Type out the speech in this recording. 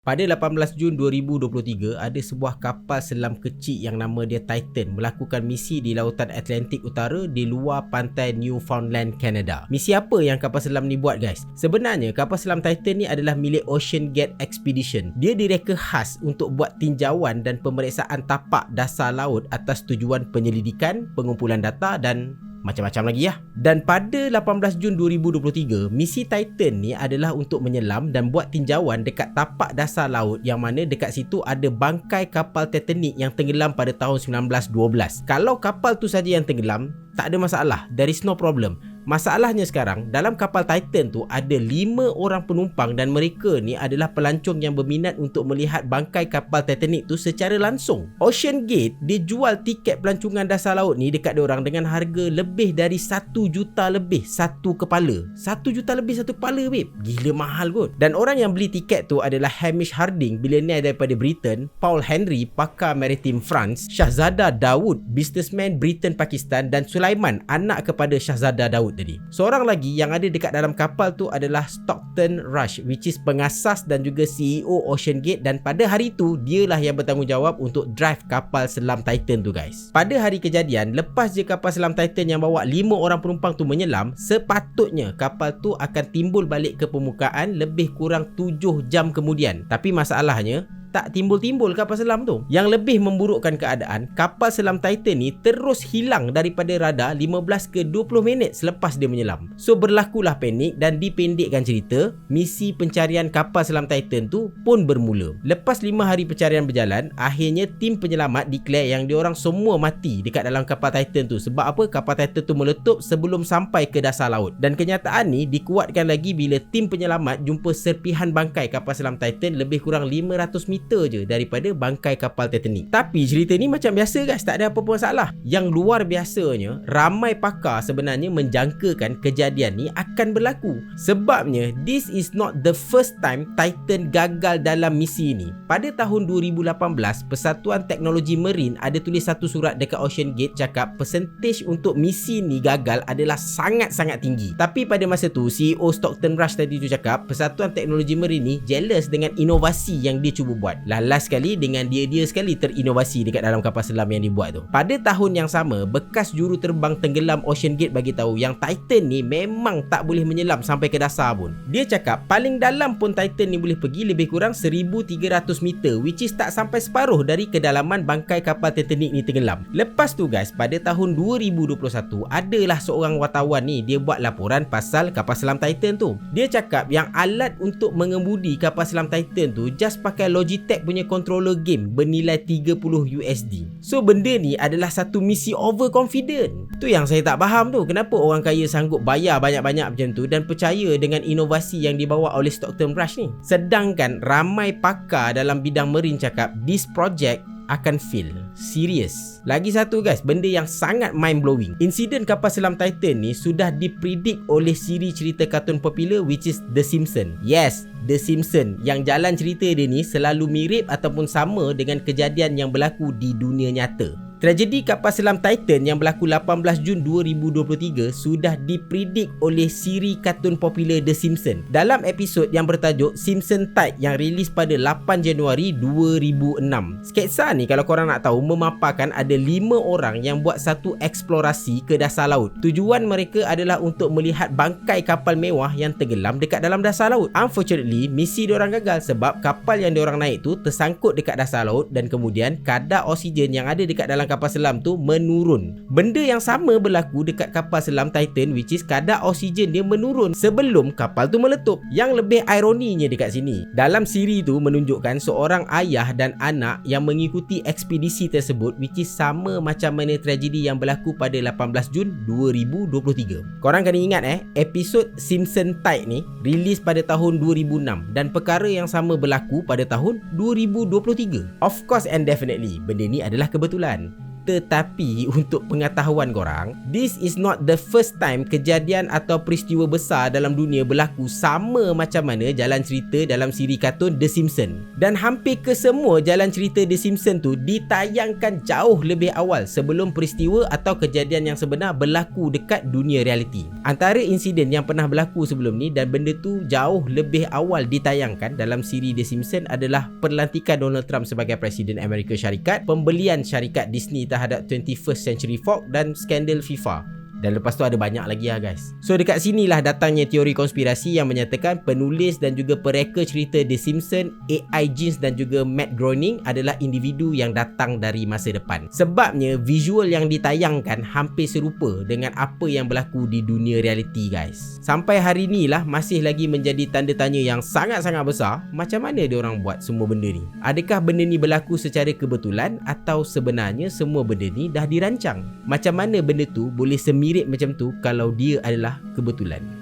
Pada 18 Jun 2023, ada sebuah kapal selam kecil yang nama dia Titan melakukan misi di Lautan Atlantik Utara di luar pantai Newfoundland, Canada. Misi apa yang kapal selam ni buat, guys? Sebenarnya, kapal selam Titan ni adalah milik Ocean Gate Expedition. Dia direka khas untuk buat tinjauan dan pemeriksaan tapak dasar laut atas tujuan penyelidikan, pengumpulan data dan macam-macam lagi ya. Dan pada 18 Jun 2023, misi Titan ni adalah untuk menyelam dan buat tinjauan dekat tapak dasar laut yang mana dekat situ ada bangkai kapal Titanic yang tenggelam pada tahun 1912. Kalau kapal tu saja yang tenggelam, tak ada masalah. There is no problem. Masalahnya sekarang, dalam kapal Titan tu ada 5 orang penumpang dan mereka ni adalah pelancong yang berminat untuk melihat bangkai kapal Titanic tu secara langsung. Ocean Gate, dia jual tiket pelancongan dasar laut ni dekat diorang dengan harga lebih dari 1 juta lebih satu kepala. 1 juta lebih satu kepala, babe. Gila mahal kot. Dan orang yang beli tiket tu adalah Hamish Harding, bilioner daripada Britain, Paul Henry, pakar maritim France, Shahzada Daud, businessman Britain Pakistan, dan Sulaiman, anak kepada Shahzada Daud tadi. Seorang lagi yang ada dekat dalam kapal tu adalah Stockton Rush, which is pengasas dan juga CEO Ocean Gate, dan pada hari tu dialah yang bertanggungjawab untuk drive kapal selam Titan tu, guys. Pada hari kejadian, lepas je kapal selam Titan yang bawa 5 orang penumpang tu menyelam, sepatutnya kapal tu akan timbul balik ke permukaan lebih kurang 7 jam kemudian. Tapi masalahnya, tak timbul-timbul kapal selam tu. Yang lebih memburukkan keadaan, kapal selam Titan ni terus hilang daripada radar 15 ke 20 minit selepas dia menyelam. So berlakulah panik dan dipendekkan cerita, misi pencarian kapal selam Titan tu pun bermula. Lepas 5 hari pencarian berjalan, akhirnya tim penyelamat declare yang diorang semua mati dekat dalam kapal Titan tu. Sebab apa? Kapal Titan tu meletup sebelum sampai ke dasar laut. Dan kenyataan ni dikuatkan lagi bila tim penyelamat jumpa serpihan bangkai kapal selam Titan lebih kurang 500 meter je daripada bangkai kapal Titanic. Tapi cerita ni macam biasa, guys, tak ada apa-apa masalah. Yang luar biasanya, ramai pakar sebenarnya menjangkakan kejadian ni akan berlaku. Sebabnya, this is not the first time Titan gagal dalam misi ni. Pada tahun 2018, Persatuan Teknologi Marine ada tulis satu surat dekat Ocean Gate cakap percentage untuk misi ni gagal adalah sangat-sangat tinggi. Tapi pada masa tu, CEO Stockton Rush tadi tu cakap Persatuan Teknologi Marine ni jealous dengan inovasi yang dia cuba buat. Lalas sekali dengan dia sekali terinovasi dekat dalam kapal selam yang dibuat tu. Pada tahun yang sama, bekas juruterbang tenggelam Ocean Gate bagi tahu yang Titan ni memang tak boleh menyelam sampai ke dasar pun. Dia cakap paling dalam pun Titan ni boleh pergi lebih kurang 1300 meter, which is tak sampai separuh dari kedalaman bangkai kapal Titanic ni tenggelam. Lepas tu, guys, pada tahun 2021 adalah seorang wartawan ni, dia buat laporan pasal kapal selam Titan tu. Dia cakap yang alat untuk mengemudi kapal selam Titan tu just pakai Logitech punya controller game bernilai 30 USD. So benda ni adalah satu misi overconfident. Tu yang saya tak faham tu. Kenapa orang kaya sanggup bayar banyak-banyak macam tu dan percaya dengan inovasi yang dibawa oleh Stockton Rush ni. Sedangkan ramai pakar dalam bidang marine cakap this project akan fail. Serius. Lagi satu, guys, benda yang sangat mind-blowing. Insiden kapal selam Titan ni sudah dipredik oleh siri cerita kartun popular which is The Simpsons. Yes, The Simpsons. Yang jalan cerita dia ni selalu mirip ataupun sama dengan kejadian yang berlaku di dunia nyata. Tragedi kapal selam Titan yang berlaku 18 Jun 2023 sudah dipredik oleh siri kartun popular The Simpsons dalam episod yang bertajuk Simpson Tide yang rilis pada 8 Januari 2006. Sketsa ni kalau korang nak tahu memaparkan ada 5 orang yang buat satu eksplorasi ke dasar laut. Tujuan mereka adalah untuk melihat bangkai kapal mewah yang tenggelam dekat dalam dasar laut. Unfortunately, misi diorang gagal sebab kapal yang diorang naik tu tersangkut dekat dasar laut dan kemudian kadar oksigen yang ada dekat dalam kapal selam tu menurun. Benda yang sama berlaku dekat kapal selam Titan which is kadar oksigen dia menurun sebelum kapal tu meletup. Yang lebih ironinya dekat sini, dalam siri tu menunjukkan seorang ayah dan anak yang mengikuti ekspedisi tersebut which is sama macam mana tragedi yang berlaku pada 18 Jun 2023. Korang kena ingat episod Simpson Tide ni rilis pada tahun 2006 dan perkara yang sama berlaku pada tahun 2023. Of course and definitely, benda ni adalah kebetulan. Tetapi untuk pengetahuan korang, this is not the first time kejadian atau peristiwa besar dalam dunia berlaku sama macam mana jalan cerita dalam siri kartun The Simpsons. Dan hampir kesemua jalan cerita The Simpsons tu ditayangkan jauh lebih awal sebelum peristiwa atau kejadian yang sebenar berlaku dekat dunia realiti. Antara insiden yang pernah berlaku sebelum ni dan benda tu jauh lebih awal ditayangkan dalam siri The Simpsons adalah pelantikan Donald Trump sebagai Presiden Amerika Syarikat, pembelian syarikat Disney terhadap 21st Century Fox dan skandal FIFA. Dan lepas tu ada banyak lagi lah guys. So dekat sinilah datangnya teori konspirasi yang menyatakan penulis dan juga pereka cerita The Simpsons, AI Jeans dan juga Matt Groening adalah individu yang datang dari masa depan. Sebabnya visual yang ditayangkan hampir serupa dengan apa yang berlaku di dunia realiti guys. Sampai hari ni lah masih lagi menjadi tanda tanya yang sangat-sangat besar, macam mana diorang buat semua benda ni? Adakah benda ni berlaku secara kebetulan atau sebenarnya semua benda ni dah dirancang? Macam mana benda tu boleh mirip macam tu kalau dia adalah kebetulan?